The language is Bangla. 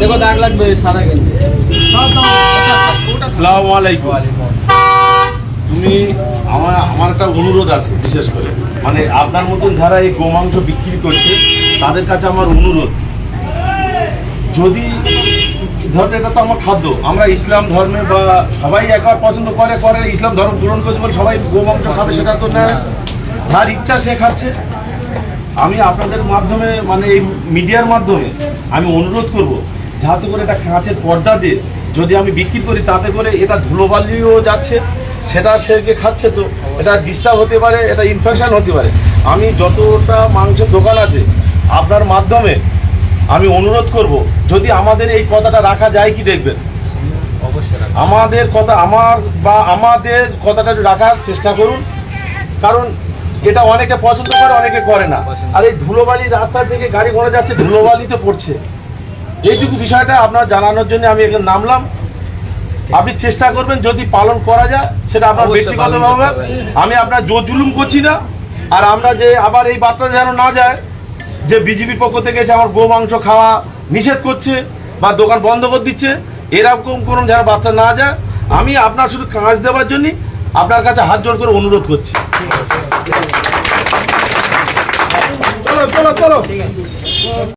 দেখো দাগ লাগবে সারা কিন্তু। আসসালামু আলাইকুম। তুমি আমার একটা অনুরোধ আছে, বিশেষ করে মানে আপনার মতন যারা এই গোমাংস বিক্রি করছে তাদের কাছে আমার অনুরোধ, যদি ধরো এটা তো আমার খাদ্য, আমরা ইসলাম ধর্মে বা সবাই একবার পছন্দ করে ইসলাম ধর্ম গ্রহণ করছে বলে সবাই গোমাংস খাবে সেটা তো না, যার ইচ্ছা সে খাচ্ছে। আমি আপনাদের মাধ্যমে মানে এই মিডিয়ার মাধ্যমে আমি অনুরোধ করব, যাতে করে এটা কাঁচের পর্দা দিয়ে যদি আমি বিক্রি করি, তাতে করে এটা ধুলোবালিও যাচ্ছে, সেটা সে খাচ্ছে, তো এটা ডিস্টার্ব হতে পারে, এটা ইনফেকশন হতে পারে। আমি যতটা মাংসের দোকান আছে আপনার মাধ্যমে আমি অনুরোধ করব, যদি আমাদের এই কথাটা রাখা যায় কি দেখবেন, অবশ্যই আমাদের কথা আমাদের কথাটা রাখার চেষ্টা করুন, কারণ এটা অনেকে পছন্দ করে অনেকে করে না। আর এই ধুলোবালি রাস্তা থেকে গাড়ি ঘোড়া যাচ্ছে, ধুলোবালিতে পড়ছে, এইটুকু বিষয়টা আপনার জানানোর জন্য আমি এখানে নামলাম। আপনি চেষ্টা করবেন যদি পালন করা যায়, সেটা আপনার ব্যক্তিগতভাবে, আমি আপনার জোর জুলুম করছি না। আর আমরা যে আবার এই বার্তা যেন না যায় যে বিজেপির পক্ষ থেকে এসে আমার গো মাংস খাওয়া নিষেধ করছে বা দোকান বন্ধ করে দিচ্ছে, এরকম কোনো যেন বার্তা না যায়, আমি আপনার শুধু কাজ দেওয়ার জন্য আপনার কাছে হাত জোড় করে অনুরোধ করছি। চলো চলো চলো।